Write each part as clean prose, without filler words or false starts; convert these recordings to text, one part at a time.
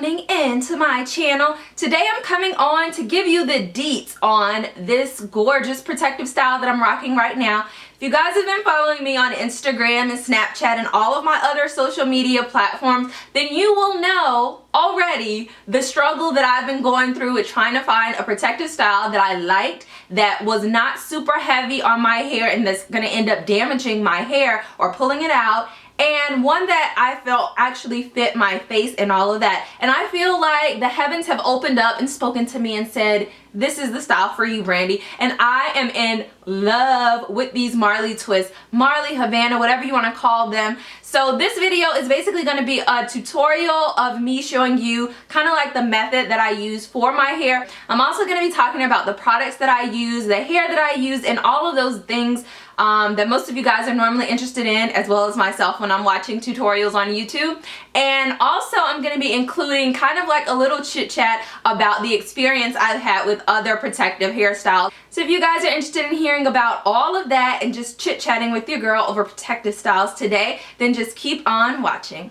tuning in to my channel. Today I'm coming on to give you the deets on this gorgeous protective style that I'm rocking right now. If you guys have been following me on Instagram and Snapchat and all of my other social media platforms, then you will know already the struggle that I've been going through with trying to find a protective style that I liked, that was not super heavy on my hair and that's going to end up damaging my hair or pulling it out, and one that I felt actually fit my face and all of that. And I feel like the heavens have opened up and spoken to me and said, this is the style for you, Brandy. And I am in love with these Marley twists, Marley, Havana, whatever you want to call them. So this video is basically going to be a tutorial of me showing you kind of like the method that I use for my hair. I'm also going to be talking about the products that I use, the hair that I use, and all of those things that most of you guys are normally interested in, as well as myself when I'm watching tutorials on YouTube. And also I'm going to be including kind of like a little chit chat about the experience I've had with other protective hairstyles. So if you guys are interested in hearing about all of that and just chit-chatting with your girl over protective styles today, then just keep on watching.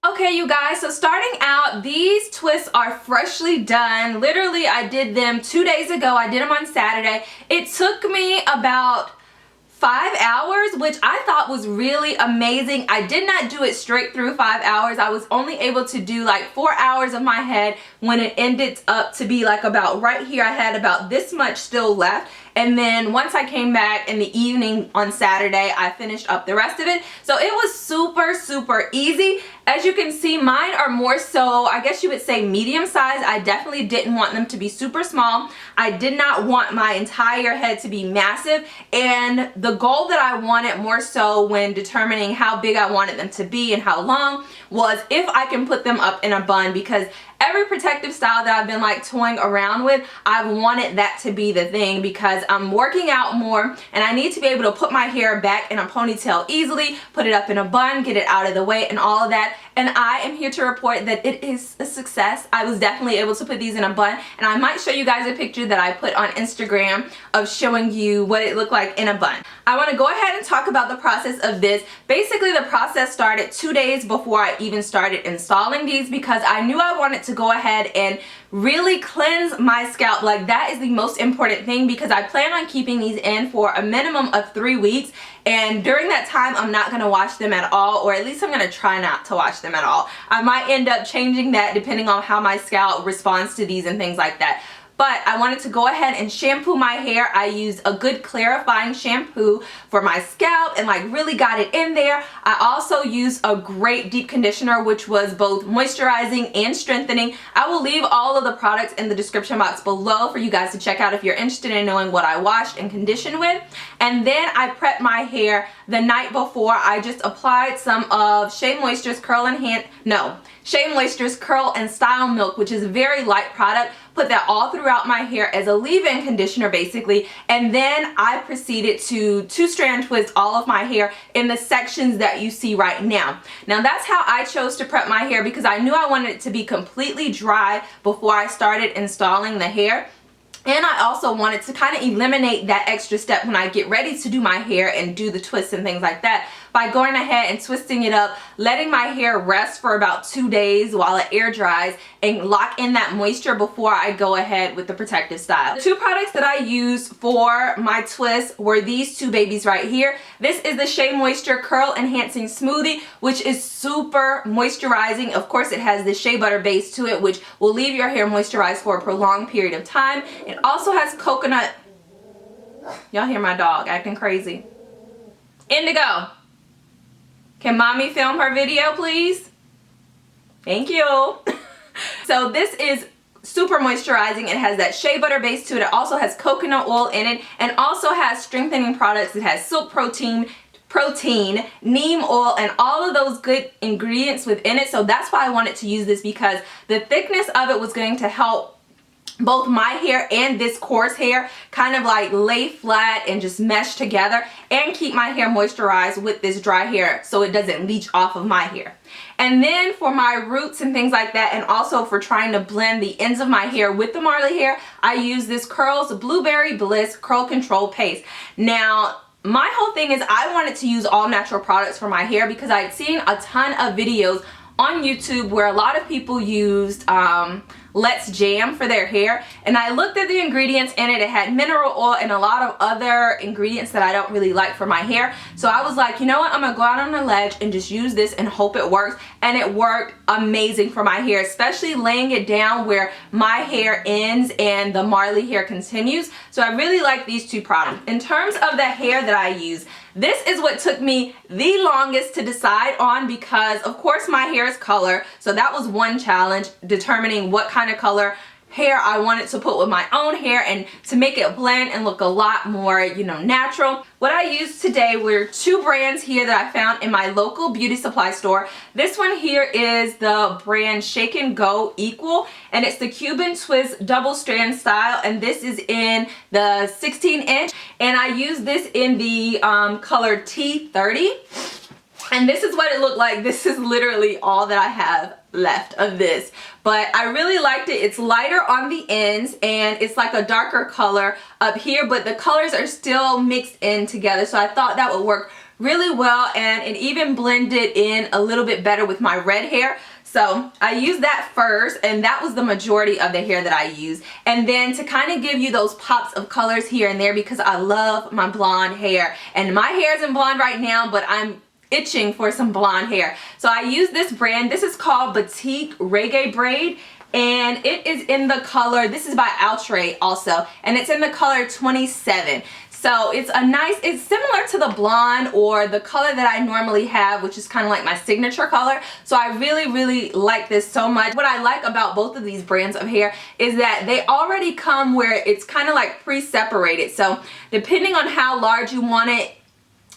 Okay, you guys, so starting out, these twists are freshly done. Literally, I did them 2 days ago. I did them on Saturday. It took me about 5 hours, which I thought was really amazing. I did not do it straight through 5 hours. I was only able to do like 4 hours of my head when it ended up to be like about right here. I had about this much still left. And then once I came back in the evening on Saturday, I finished up the rest of it. So it was super, super easy. As you can see, mine are more so, I guess you would say medium size. I definitely didn't want them to be super small. I did not want my entire head to be massive. And the goal that I wanted more so when determining how big I wanted them to be and how long was if I can put them up in a bun, because every protective style that I've been like toying around with, I've wanted that to be the thing, because I'm working out more and I need to be able to put my hair back in a ponytail easily, put it up in a bun, get it out of the way and all of that. And I am here to report that it is a success. I was definitely able to put these in a bun, and I might show you guys a picture that I put on Instagram of showing you what it looked like in a bun. I want to go ahead and talk about the process of this. Basically, the process started 2 days before I even started installing these, because I knew I wanted to go ahead and really cleanse my scalp. Like, that is the most important thing, because I plan on keeping these in for a minimum of 3 weeks. And during that time, I'm not going to wash them at all, or at least I'm going to try not to wash them at all. I might end up changing that depending on how my scalp responds to these and things like that. But I wanted to go ahead and shampoo my hair. I used a good clarifying shampoo for my scalp and like really got it in there. I also used a great deep conditioner, which was both moisturizing and strengthening. I will leave all of the products in the description box below for you guys to check out if you're interested in knowing what I washed and conditioned with. And then I prepped my hair the night before. I just applied some of Shea Moisture's Shea Moisture's Curl and Style Milk, which is a very light product. Put that all throughout my hair as a leave-in conditioner basically, and then I proceeded to 2-strand twist all of my hair in the sections that you see right now. Now that's how I chose to prep my hair, because I knew I wanted it to be completely dry before I started installing the hair. And I also wanted to kind of eliminate that extra step when I get ready to do my hair and do the twists and things like that, by going ahead and twisting it up, letting my hair rest for about 2 days while it air dries, and lock in that moisture before I go ahead with the protective style. The 2 products that I used for my twist were these 2 babies right here. This is the Shea Moisture Curl Enhancing Smoothie, which is super moisturizing. Of course, it has the shea butter base to it, which will leave your hair moisturized for a prolonged period of time. It also has coconut. Y'all hear my dog acting crazy. Indigo, can mommy film her video, please? Thank you. So this is super moisturizing. It has that shea butter base to it. It also has coconut oil in it, and also has strengthening products. It has silk protein, neem oil, and all of those good ingredients within it. So that's why I wanted to use this, because the thickness of it was going to help both my hair and this coarse hair kind of like lay flat and just mesh together, and keep my hair moisturized with this dry hair so it doesn't leach off of my hair. And then for my roots and things like that, and also for trying to blend the ends of my hair with the Marley hair, I use this Curls Blueberry Bliss Curl Control Paste. Now, my whole thing is I wanted to use all natural products for my hair, because I'd seen a ton of videos on YouTube where a lot of people used Let's Jam for their hair, and I looked at the ingredients in it. It had mineral oil and a lot of other ingredients that I don't really like for my hair. So I was like, you know what, I'm gonna go out on a ledge and just use this and hope it works. And it worked amazing for my hair, especially laying it down where my hair ends and the Marley hair continues. So I really like these two products. In terms of the hair that I use, this is what took me the longest to decide on, because of course my hair is color, so that was one challenge, determining what kind of color hair I wanted to put with my own hair and to make it blend and look a lot more, you know, natural. What I used today were two brands here that I found in my local beauty supply store. This one here is the brand Shake and Go Equal, and it's the Cuban Twist Double Strand style, and this is in the 16-inch, and I use this in the color T30. And this is what it looked like. This is literally all that I have left of this, but I really liked it. It's lighter on the ends and it's like a darker color up here, but the colors are still mixed in together, so I thought that would work really well, and it even blended in a little bit better with my red hair. So I used that first, and that was the majority of the hair that I used. And then to kind of give you those pops of colors here and there, because I love my blonde hair, and my hair isn't blonde right now, but I'm itching for some blonde hair. So I use this brand. This is called Batik Reggae Braid, and it is in the color, this is by Outre also, and it's in the color 27. So it's a nice, it's similar to the blonde or the color that I normally have, which is kind of like my signature color. So I really like this so much. What I like about both of these brands of hair is that they already come where it's kind of like pre-separated. So depending on how large you want it,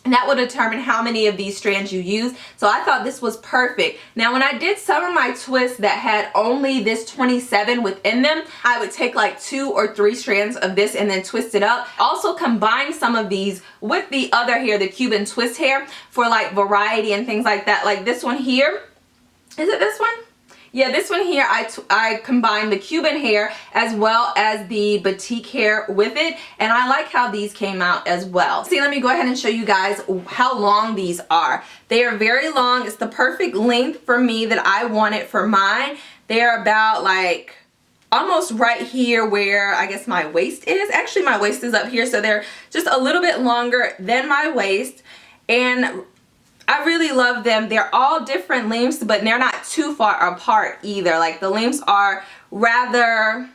that will determine how many of these strands you use. So I thought this was perfect. Now when I did some of my twists that had only this 27 within them, I would take like 2 or 3 strands of this and then twist it up. Also combine some of these with the other hair, the Cuban twist hair, for like variety and things like that. Like this one here. Is it this one? Yeah, this one here, I combined the Cuban hair as well as the Batik hair with it, and I like how these came out as well. See, let me go ahead and show you guys how long these are. They are very long. It's the perfect length for me that I wanted for mine. They're about like almost right here where I guess my waist is. Actually, my waist is up here, so they're just a little bit longer than my waist, and I really love them. They're all different lengths, but they're not too far apart either. Like the lengths are rather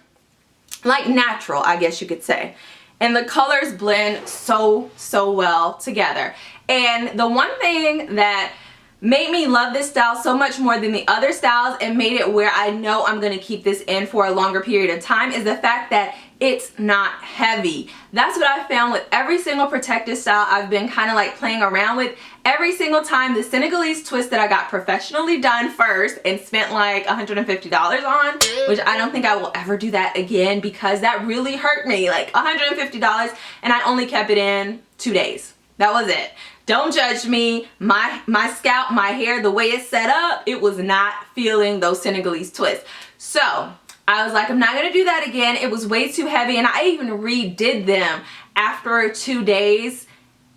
like natural, I guess you could say. And the colors blend so well together. And the one thing that made me love this style so much more than the other styles and made it where I know I'm going to keep this in for a longer period of time is the fact that it's not heavy. That's what I found with every single protective style I've been kind of like playing around with. Every single time, the Senegeles twist that I got professionally done first and spent like $150 on, which I don't think I will ever do that again because that really hurt me, like $150, and I only kept it in 2 days. That was it. Don't judge me. My scalp, my hair, the way it's set up, it was not feeling those Senegeles twists. So I was like, I'm not gonna do that again. It was way too heavy, and I even redid them after 2 days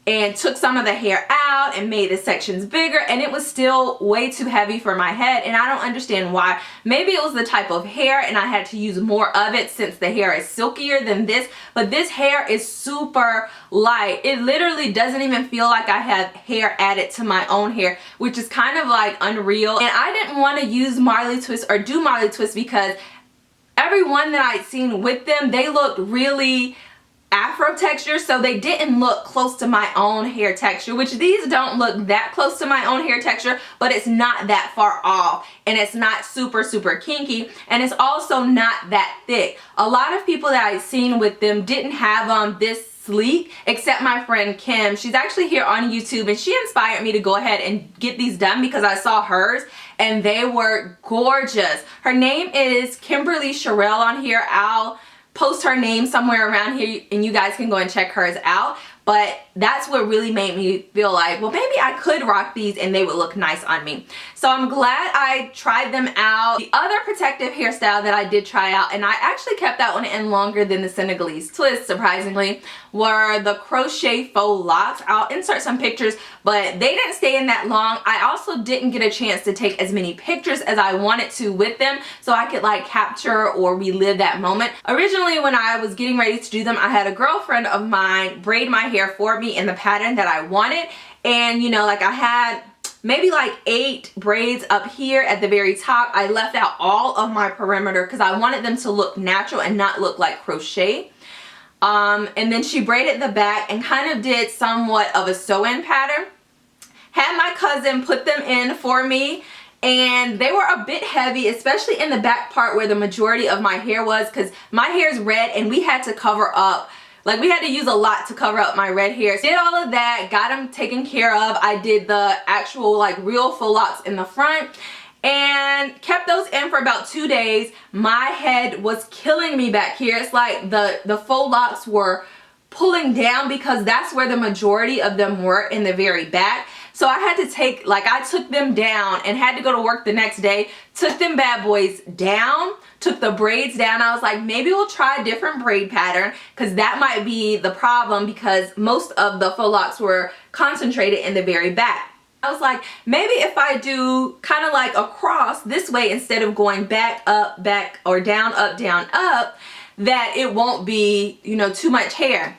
and took some of the hair out and made the sections bigger, and it was still way too heavy for my head, and I don't understand why. Maybe it was the type of hair and I had to use more of it since the hair is silkier than this, but this hair is super light. It literally doesn't even feel like I have hair added to my own hair, which is kind of like unreal. And I didn't want to use Marley twists or do Marley twists because every one that I'd seen with them, they looked really Afro texture, so they didn't look close to my own hair texture, which these don't look that close to my own hair texture, but it's not that far off, and it's not super kinky, and it's also not that thick. A lot of people that I've seen with them didn't have this sleek, except my friend Kim. She's actually here on YouTube, and she inspired me to go ahead and get these done because I saw hers and they were gorgeous. Her name is Kimberly Sherrill on here. I'll post her name somewhere around here and you guys can go and check hers out. but that's what really made me feel like, well, maybe I could rock these and they would look nice on me. So I'm glad I tried them out. The other protective hairstyle that I did try out, and I actually kept that one in longer than the Senegeles twist, surprisingly, were the crochet faux locks. I'll insert some pictures, but they didn't stay in that long. I also didn't get a chance to take as many pictures as I wanted to with them, so I could like capture or relive that moment. Originally, when I was getting ready to do them, I had a girlfriend of mine braid my hair for me in the pattern that I wanted, and you know, like I had maybe like 8 braids up here at the very top. I left out all of my perimeter because I wanted them to look natural and not look like crochet. And then she braided the back and kind of did somewhat of a sew-in pattern. Had my cousin put them in for me, and they were a bit heavy, especially in the back part where the majority of my hair was, because my hair is red and we had to cover up. Like, we had to use a lot to cover up my red hair. Did all of that, got them taken care of. I did the actual like real faux locks in the front and kept those in for about 2 days. My head was killing me back here. It's like the faux locks were pulling down because that's where the majority of them were, in the very back. So I had to take, like, I took them down and had to go to work the next day, took them bad boys down, took the braids down. I was like, maybe we'll try a different braid pattern, because that might be the problem, because most of the faux locks were concentrated in the very back. I was like, maybe if I do kind of like a cross this way instead of going back, or down, up, that it won't be, you know, too much hair.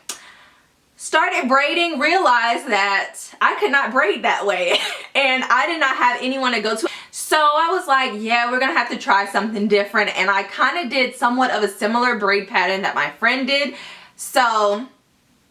Started braiding, realized that I could not braid that way and I did not have anyone to go to. So I was like, yeah, we're gonna have to try something different, and I kind of did somewhat of a similar braid pattern that my friend did. So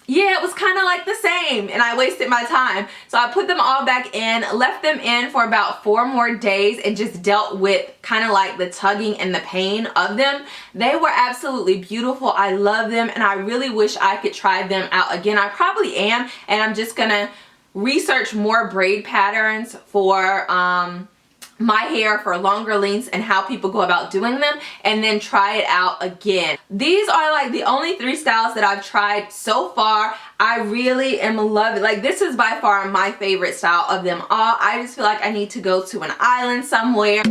yeah, it was kind of like the same, and I wasted my time. So I put them all back in, left them in for about 4 more days, and just dealt with kind of like the tugging and the pain of them. They were absolutely beautiful. I love them, and I really wish I could try them out again. I probably am, and I'm just gonna research more braid patterns for my hair for longer lengths and how people go about doing them, and then try it out again. These are like the only 3 styles that I've tried so far. I really am loving, like, this is by far my favorite style of them all. I just feel like I need to go to an island somewhere.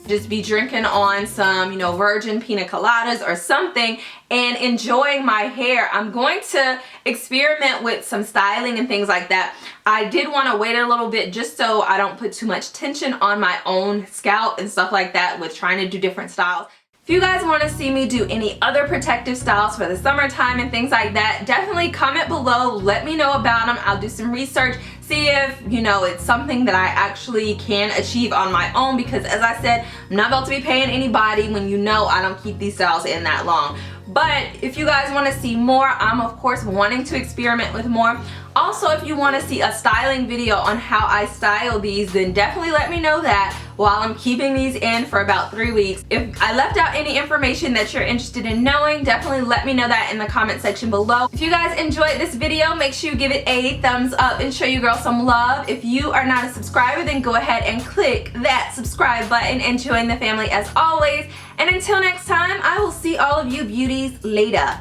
Just be drinking on some, you know, virgin pina coladas or something and enjoying my hair. I'm going to experiment with some styling and things like that. I did want to wait a little bit just so I don't put too much tension on my own scalp and stuff like that with trying to do different styles. If you guys want to see me do any other protective styles for the summertime and things like that, definitely comment below. Let me know about them. I'll do some research, see if, you know, it's something that I actually can achieve on my own, because as I said, I'm not about to be paying anybody when you know I don't keep these styles in that long. But if you guys want to see more, I'm of course wanting to experiment with more. Also, if you want to see a styling video on how I style these, then definitely let me know that while I'm keeping these in for about 3 weeks. If I left out any information that you're interested in knowing, definitely let me know that in the comment section below. If you guys enjoyed this video, make sure you give it a thumbs up and show your girl some love. If you are not a subscriber, then go ahead and click that subscribe button and join the family as always. And until next time, I will see all of you beauties later.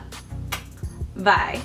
Bye.